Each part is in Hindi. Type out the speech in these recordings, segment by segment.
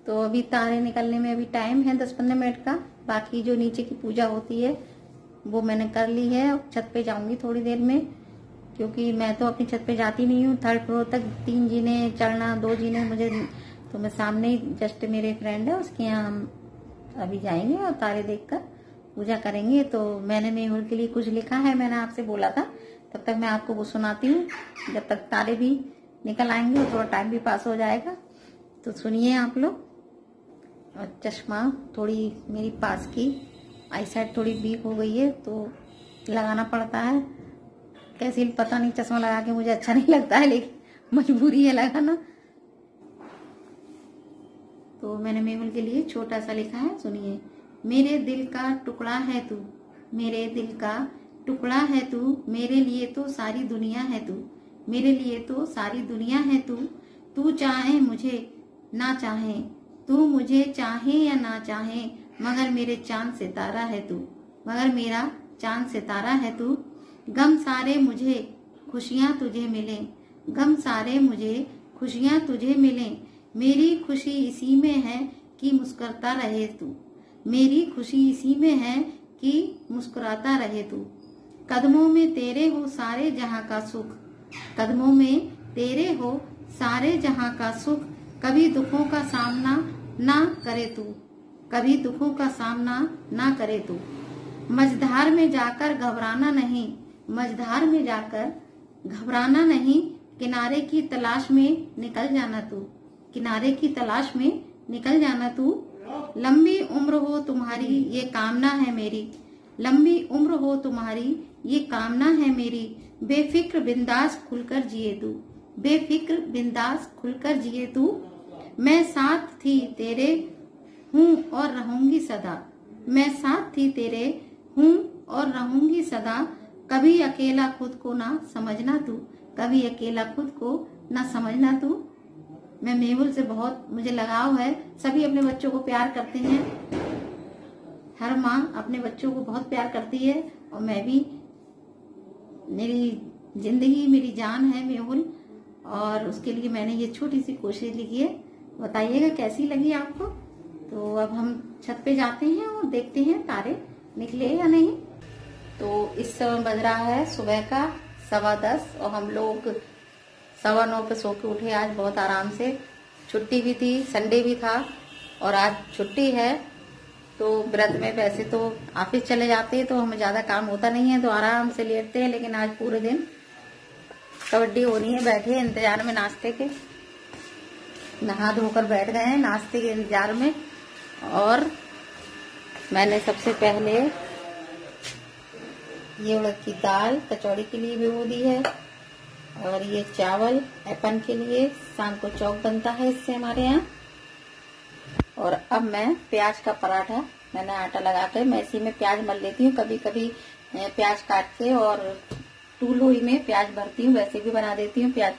तो अभी तारे निकलने में अभी टाइम है 10-15 मिनट का। बाकी जो नीचे की पूजा होती है वो मैंने कर ली है। छत पे जाऊंगी थोड़ी देर में, क्योंकि मैं तो अपनी छत पे जाती नहीं हूँ। 3rd फ्लोर तक 3 जीने चढ़ना, 2 जीने मुझे, तो मैं सामने ही जस्ट मेरे फ्रेंड है उसके यहाँ हम अभी जाएंगे और तारे देखकर पूजा करेंगे। तो मैंने मेहुल के लिए कुछ लिखा है, मैंने आपसे बोला था, तब तक मैं आपको वो सुनाती हूँ, जब तक तारे भी निकल आएंगे और थोड़ा टाइम भी पास हो जाएगा। तो सुनिए आप लोग। और चश्मा थोड़ी मेरी पास की आई साइड थोड़ी वीक हो गई है तो लगाना पड़ता है। कैसी पता नहीं, चश्मा लगा के मुझे अच्छा नहीं लगता है, लेकिन मजबूरी है लगाना। तो मैंने मेहुल के लिए छोटा सा लिखा है, सुनिए। मेरे दिल का टुकड़ा है तू, मेरे दिल का टुकड़ा है तू, मेरे लिए तो सारी दुनिया है तू, मेरे लिए तो सारी दुनिया है तू। तू चाहे मुझे ना चाहे, तू मुझे चाहे या ना चाहे, मगर मेरे चांद सितारा है तू, मगर मेरा चांद सितारा है तू। गम सारे मुझे खुशियाँ तुझे मिले, गम सारे मुझे खुशियाँ तुझे मिले, मेरी खुशी इसी में है कि मुस्कुराता रहे तू, मेरी खुशी इसी में है कि मुस्कुराता रहे तू। कदमों में तेरे हो सारे जहाँ का सुख, कदमों में तेरे हो सारे जहाँ का सुख, कभी दुखों का सामना ना करे तू, कभी दुखों का सामना ना करे तू। मझधार में जाकर घबराना नहीं, मझधार में जाकर घबराना नहीं, किनारे की तलाश में निकल जाना तू, किनारे की तलाश में निकल जाना तू। लंबी उम्र हो तुम्हारी ये कामना है मेरी, लंबी उम्र हो तुम्हारी ये कामना है मेरी, बेफिक्र बिंदास खुलकर जिए तू, बेफिक्र बिंदास खुलकर जिए तू। मैं साथ थी तेरे हूँ और रहूंगी सदा, मैं साथ थी तेरे हूँ और रहूंगी सदा, कभी अकेला खुद को ना समझना तू, कभी अकेला खुद को ना समझना तू। मैं मेहुल से बहुत मुझे लगाव है। सभी अपने बच्चों को प्यार करते हैं, हर माँ अपने बच्चों को बहुत प्यार करती है, और मैं भी, मेरी जिंदगी मेरी जान है मेहुल, और उसके लिए मैंने ये छोटी सी कोशिश लिखी है। बताइएगा कैसी लगी आपको। तो अब हम छत पे जाते हैं और देखते हैं तारे निकले या नहीं। तो इस समय बज रहा है सुबह का 10:15 और हम लोग 9:15 पे सो के उठे आज बहुत आराम से। छुट्टी भी थी, संडे भी था और आज छुट्टी है। तो व्रत में वैसे तो ऑफिस चले जाते हैं तो हमें ज्यादा काम होता नहीं है, तो आराम से लेटते हैं, लेकिन आज पूरे दिन कबड्डी होनी है, बैठे इंतजार में नाश्ते के, नहा धोकर बैठ गए हैं नाश्ते के इंतजार में। और मैंने सबसे पहले ये उड़द की दाल कचौड़ी के लिए भिगो दी है, और ये चावल अपन के लिए, शाम को चौक बनता है इससे हमारे यहाँ। और अब मैं प्याज का पराठा, मैंने आटा लगा कर मैं इसी में प्याज मल लेती हूँ, कभी कभी प्याज काट के और टू लोई में प्याज भरती हूँ, वैसे भी बना देती हूँ प्याज।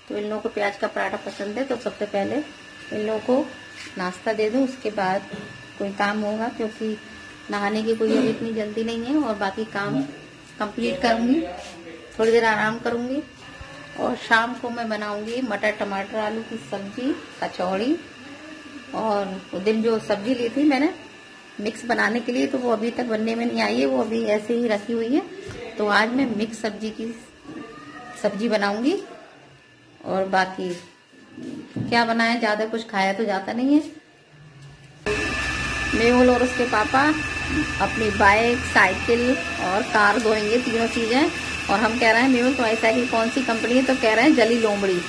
तो इन लोगों को प्याज का पराठा पसंद है, तो सबसे पहले इन लोगों को नाश्ता दे दूँ, उसके बाद कोई काम होगा, क्योंकि नहाने की कोई अभी इतनी जल्दी नहीं है, और बाकी काम कंप्लीट करूंगी, थोड़ी देर आराम करूंगी। और शाम को मैं बनाऊंगी मटर टमाटर आलू की सब्जी, कचौड़ी, और उस दिन जो सब्जी ली थी मैंने मिक्स बनाने के लिए, तो वो अभी तक बनने में नहीं आई है, वो अभी ऐसे ही रखी हुई है। तो आज मैं मिक्स सब्जी की सब्जी बनाऊंगी, और बाकी क्या बनाए, ज्यादा कुछ खाया तो जाता नहीं है। मेहुल और उसके पापा अपनी बाइक, साइकिल और कार धोएंगे, तीनों चीजें। और हम कह रहे हैं मेहुल तुम्हारी साइकिल कौन सी कंपनी है, तो कह रहे हैं जली लोमड़ी,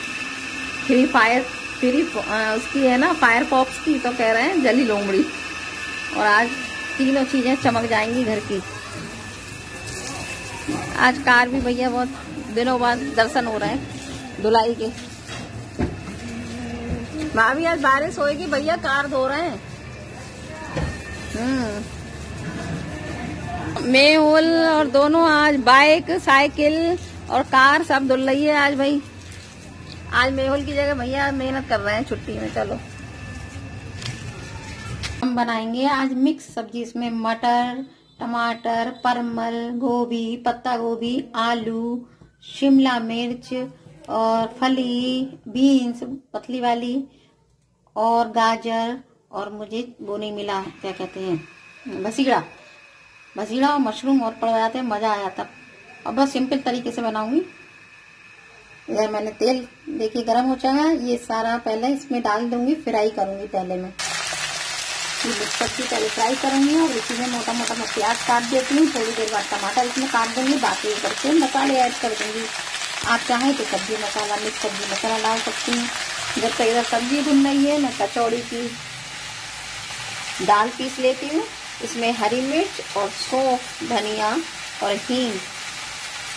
फ्री उसकी है ना, फायरफॉक्स की, तो कह रहे हैं जली लोमड़ी। और आज तीनों चीजें चमक जाएंगी घर की। आज कार भी भैया बहुत दिनों बाद दर्शन हो रहे हैं धुलाई के। भाभी आज बारिश होएगी, भैया कार धो रहे हैं। मेहुल और दोनों आज बाइक, साइकिल और कार सब धुल रही है आज भाई। आज मेहुल की जगह भैया मेहनत कर रहे हैं छुट्टी में। चलो हम बनाएंगे आज मिक्स सब्जी, इसमें मटर, टमाटर, परमल, गोभी, पत्ता गोभी, आलू, शिमला मिर्च और फली, बीन्स पतली वाली, और गाजर, और मुझे वो नहीं मिला, क्या कहते हैं, बसीड़ा और मशरूम और पड़ जाते हैं, मजा आ जाता। और बस सिंपल तरीके से बनाऊंगी। इधर मैंने तेल देखिए गर्म हो जाएगा, ये सारा पहले इसमें डाल दूंगी, फ्राई करूंगी। पहले मैं ये मिक्स सब्जी पहले फ्राई करूंगी और इसी में मोटा मोटा मैं प्याज काट देती हूँ। थोड़ी देर बाद टमाटर इसमें काट दूंगी, बाकी करके मसाले ऐड कर दूंगी। आप चाहें तो सब्जी मसाला, मिक्स सब्जी मसाला डाल सकती हैं। जब तक इधर सब्जी भुन रही है, मैं कचौड़ी की दाल पीस लेती हूँ। इसमें हरी मिर्च और सौंफ, धनिया और हींग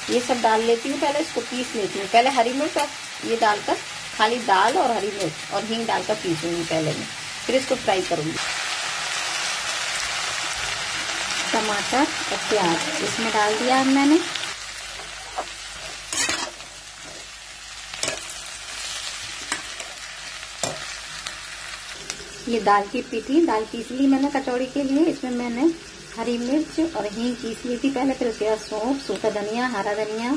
ये सब डाल लेती हूँ। पहले इसको पीस लेती हूँ। पहले हरी मिर्च और ये डालकर, खाली दाल और हरी मिर्च और हींग डालकर पीसूंगी पहले मैं, फिर इसको फ्राई करूंगी। टमाटर और प्याज इसमें डाल दिया अब मैंने। ये दाल की पीठी, दाल पीस ली मैंने कचौड़ी के लिए। इसमें मैंने हरी मिर्च और हींग पीस ली थी पहले, फिर उसके बाद सौंफ, सूखा धनिया, हरा धनिया,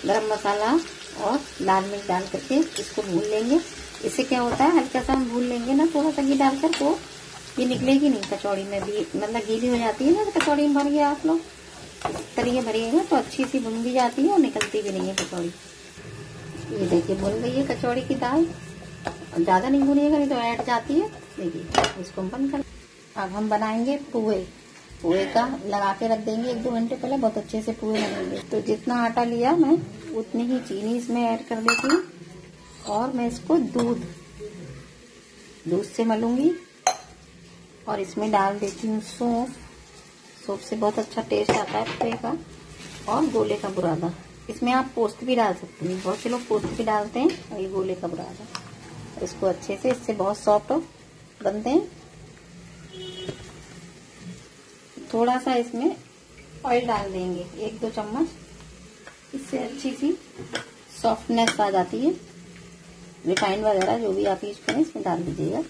गरम मसाला और लाल मिर्च डाल करके इसको भून लेंगे। इससे क्या होता है, हल्का सा हम भून लेंगे ना थोड़ा सा घी डालकर, तो ये निकलेगी नहीं कचौड़ी में भी, मतलब गीली हो जाती है ना। तो कचौड़ी में भरिए आप लोग इस तरीके भरिएगा तो अच्छी सी भुन भी जाती है और निकलती भी नहीं है कचौड़ी। ये देखिए भुन गई है कचौड़ी की दाल। ज्यादा नहीं भुनिएगा नहीं तो ऐड जाती है। देखिए इसको बंद कर। अब हम बनाएंगे पोहे का लगा के रख देंगे 1-2 घंटे पहले, बहुत अच्छे से पोहे बनेंगे। तो जितना आटा लिया मैं उतनी ही चीनी इसमें ऐड कर देती हूँ और मैं इसको दूध से मलूंगी और इसमें डाल देती हूँ सौंफ से बहुत अच्छा टेस्ट आता है पोहे का। और गोले का बुरादा, इसमें आप पोस्त भी डाल सकते हैं, बहुत से लोग पोस्त भी डालते हैं। और ये गोले का बुरादा, इसको अच्छे से, इससे बहुत सॉफ्ट बनते हैं। थोड़ा सा इसमें ऑयल डाल देंगे 1-2 चम्मच, इससे अच्छी सी सॉफ्टनेस आ जाती है। रिफाइंड वगैरह जो भी आप यूज करें इसमें डाल दीजिएगा।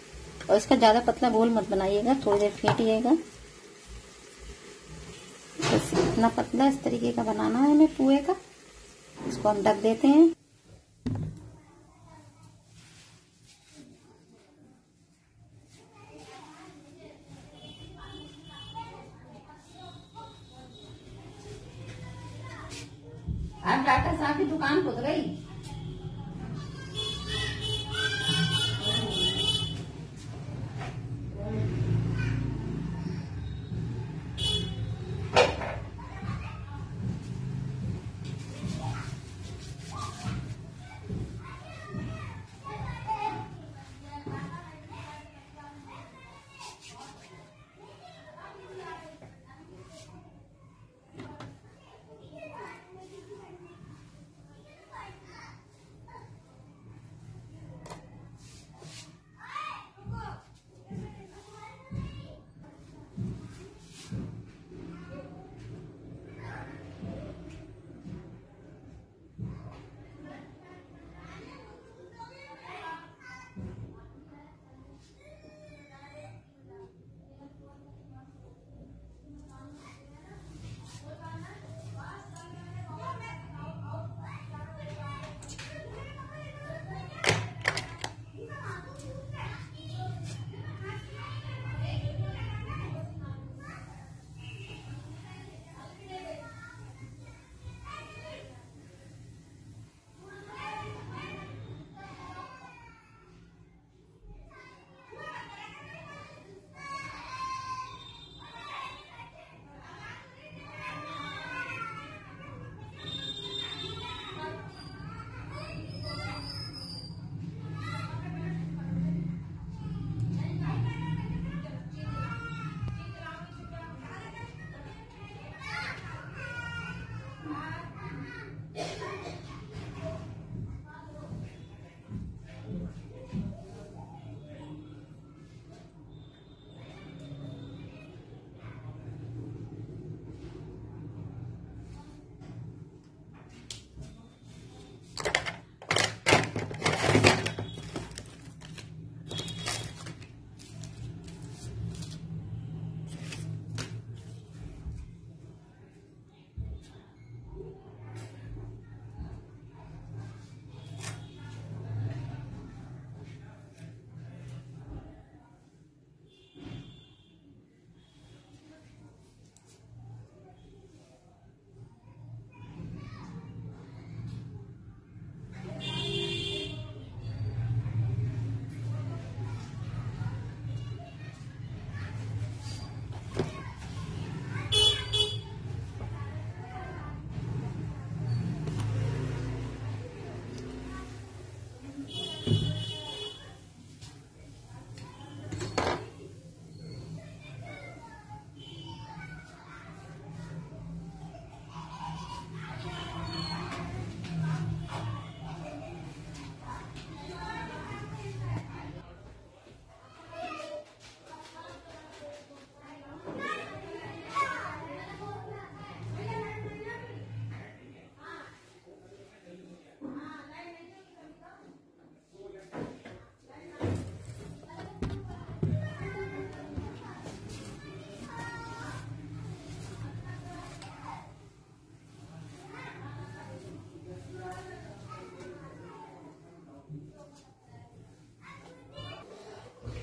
और इसका ज्यादा पतला घोल मत बनाइएगा, थोड़ी देर फेंटिएगा। बस इतना पतला इस तरीके का बनाना है हमें पोहे का। इसको हम ढक देते हैं। आप डॉक्टर साहब की दुकान खुद गई।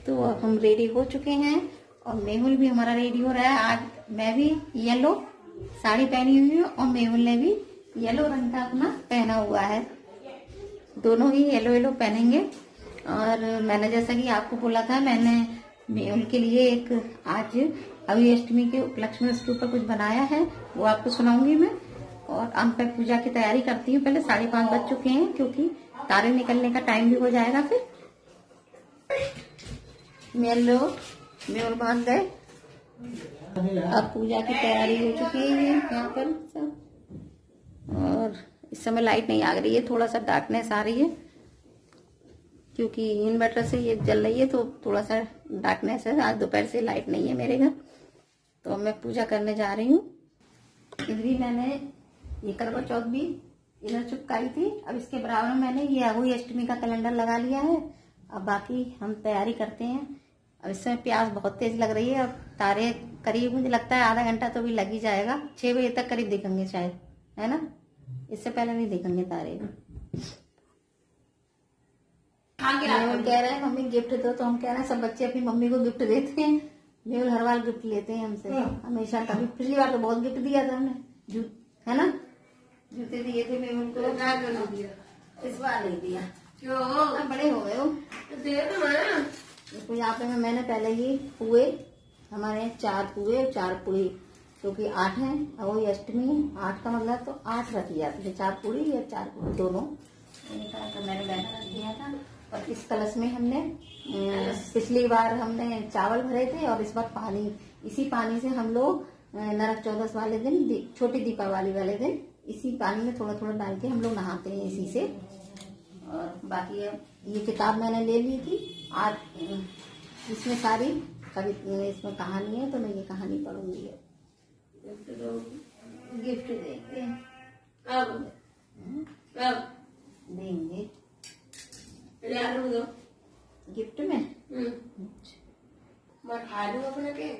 तो अब हम रेडी हो चुके हैं और मेहुल भी हमारा रेडी हो रहा है। आज मैं भी येलो साड़ी पहनी हुई हूँ और मेहुल ने भी येलो रंग का अपना पहना हुआ है। दोनों ही येलो येलो पहनेंगे। और मैंने जैसा कि आपको बोला था, मैंने मेहुल के लिए एक आज अभी अष्टमी के उपलक्ष्य में उसके ऊपर कुछ बनाया है, वो आपको सुनाऊंगी मैं। और अब मैं पूजा की तैयारी करती हूँ। पहले 5:30 बज चुके हैं क्योंकि तारे निकलने का टाइम भी हो जाएगा। फिर मेहुल बांध गए। अब पूजा की तैयारी हो चुकी है यहाँ पर सब। और इस समय लाइट नहीं आ रही है, थोड़ा सा डार्कनेस आ रही है क्योंकि इन्वर्टर से ये जल रही है, तो थोड़ा सा डार्कनेस है। आज दोपहर से लाइट नहीं है मेरे घर, तो मैं पूजा करने जा रही हूँ। इधर ही मैंने ये करवा चौथ भी इधर चिपकाई थी। अब इसके बराबर में मैंने ये अगोई अष्टमी का कैलेंडर लगा लिया है। अब बाकी हम तैयारी करते हैं। अब इस समय प्यास बहुत तेज लग रही है। अब तारे करीब मुझे लगता है आधा घंटा तो भी लग ही जाएगा, 6 बजे तक करीब दिखेंगे शायद, है ना? इससे पहले नहीं दिखेंगे तारे। मेहुल कह रहे हैं मम्मी गिफ्ट दो, तो हम कह रहे हैं सब बच्चे अपनी मम्मी को गिफ्ट देते हैं। मेहुल हर बार गिफ्ट लेते हैं हमसे हमेशा। कभी पिछली बार तो बहुत गिफ्ट दिया था हमने, है ना? जूते दिए थे मेहुल को, इस बार नहीं दिया। क्यों? बड़े हो गए हो। इसको यहाँ पे मैंने पहले ही पुए, हमारे 4 पुए और 4 पूरी, क्योंकि 8 है और वही अष्टमी 8 का मतलब तो 8 रख दिया था, 4 पूरी या 4 पूरी दोनों। तो मैंने बैठा रख दिया था। और इस कलश में हमने पिछली बार हमने चावल भरे थे और इस बार पानी, इसी पानी से हम लोग नरक चौदस वाले दिन, छोटी दीपावली वाले दिन, इसी पानी में थोड़ा थोड़ा डाल के हम लोग नहाते हैं इसी से। और बाकी ये किताब मैंने ले ली थी आज, इसमें सारी कभी इसमें कहानी है, तो मैं ये कहानी पढ़ूंगी। गिफ्ट देंगे अब देंगे गिफ्ट में।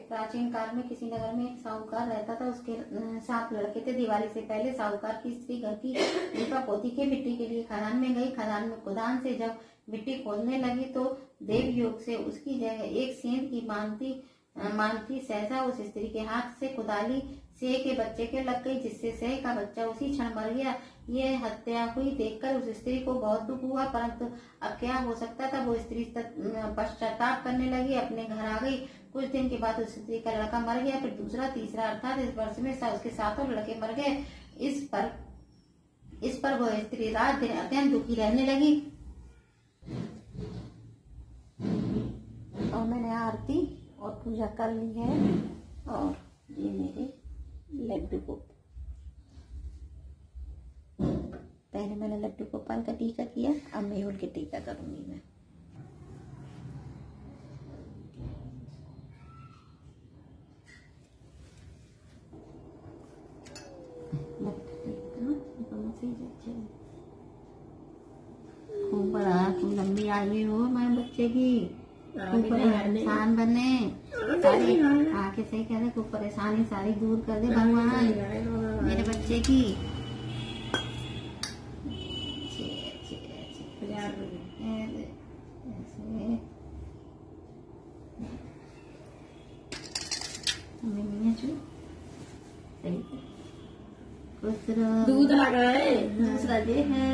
प्राचीन काल में किसी नगर में एक साहूकार रहता था। उसके 7 लड़के थे। दिवाली से पहले साहूकार की स्त्री घर की दीपा पोती के मिट्टी के लिए खदान में गई। खदान में खुदान से जब मिट्टी खोदने लगी तो देव योग से उसकी जगह एक सेंध की मानती सहसा उस स्त्री के हाथ से कुदाली सेह के बच्चे के लग गई, जिससे सेह का बच्चा उसी क्षण मर गया। ये हत्या हुई देखकर उस स्त्री को बहुत दुख हुआ, परंतु अब क्या हो सकता था। वो स्त्री पश्चाताप करने लगी, अपने घर आ गई। कुछ दिन के बाद उस स्त्री का लड़का मर गया, फिर दूसरा, तीसरा, अर्थात इस वर्ष में उसके 7 लड़के मर गए। इस पर वह स्त्री रात दिन अत्यंत दुखी रहने लगी। और मैंने आरती और पूजा कर ली है। और ये मेरे लड्डू को, पहले मैंने लड्डू गोपाल का टीका किया, अब मेहुल के टीका करूंगी मैं। खूब बड़ा, खूब लंबी आयु हो हमारे बच्चे की, खूब परेशान बने सारी, आके सही कह रहे, खूब परेशानी सारी दूर कर दे भगवान मेरे बच्चे की। दूध लगा है, दूसरा ये है।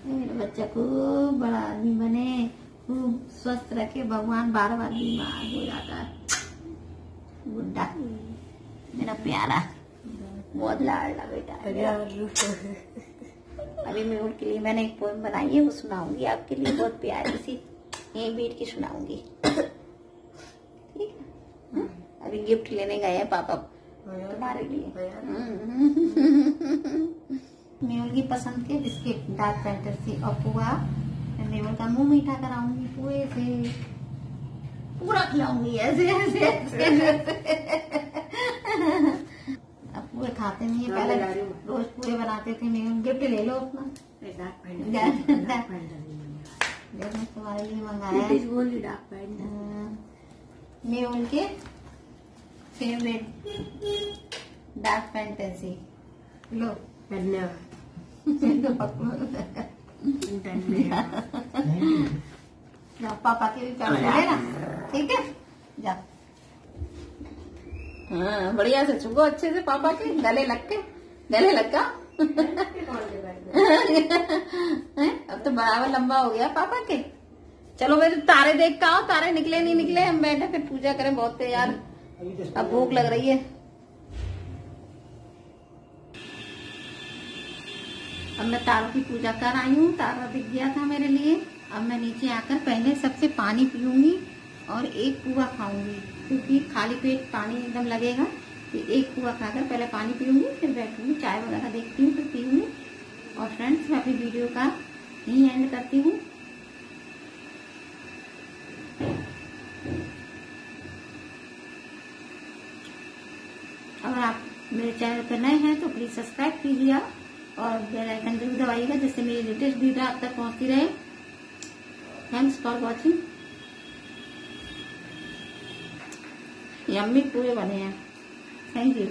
मेरा बच्चा खूब बड़ा आदमी बने, खूब स्वस्थ रखे भगवान, बार-बार बीमार हो जाता है बुड्ढा मेरा प्यारा, बहुत लाडला बेटा है। अभी मेहुल के लिए मैंने एक पोएम बनाई है, वो सुनाऊंगी आपके लिए, बहुत प्यारी सी यहीं बैठ के सुनाऊंगी, ठीक है? अभी गिफ्ट लेने गए हैं पापा तुम्हारे लिए। मेहुल की पसंद के बिस्किट, डार्क फैंटेसी और पुआ। मेहुल का मुंह मीठा कराऊंगी पुए से, पूरा खिलाऊंगी ऐसे ऐसे अब पुए खाते नहीं है, पहले रोज पुए बनाते थे। मेहुल गिफ्ट ले लो अपना, देखो तुम्हारे लिए मंगाया मेहुल के फेवरेट डार्क फैंटेसी। लो धन्यवाद। जाओ पापा के भी पैर छू लेना, ठीक है? जाओ। हाँ बढ़िया से छुगो अच्छे से पापा के गले लग के, गले लगा। अब तो बराबर लंबा हो गया पापा के। चलो मैं तारे देख का आओ, तारे निकले नहीं निकले, हम बैठे फिर पूजा करें। बहुत यार अब भूख लग रही है। अब मैं तारों की पूजा कर आई हूँ, तारा दिख गया था मेरे लिए। अब मैं नीचे आकर पहले सबसे पानी पीऊंगी और एक पुआ खाऊंगी, क्योंकि खाली पेट पानी एकदम लगेगा। तो एक पुआ खाकर पहले पानी पीऊंगी, फिर बैठूंगी, चाय वगैरह देखती हूँ, फिर पीऊंगी। और फ्रेंड्स मैं अपनी वीडियो का यहीं एंड करती हूँ। अगर आप मेरे चैनल पर नए हैं तो प्लीज सब्सक्राइब कीजिए और बेल आइकन जरूर दबाइएगा, जिससे मेरी लेटेस्ट वीडियो आप तक पहुंचती रहे। Thanks for watching. यम्मी पूरे बने हैं। Thank you.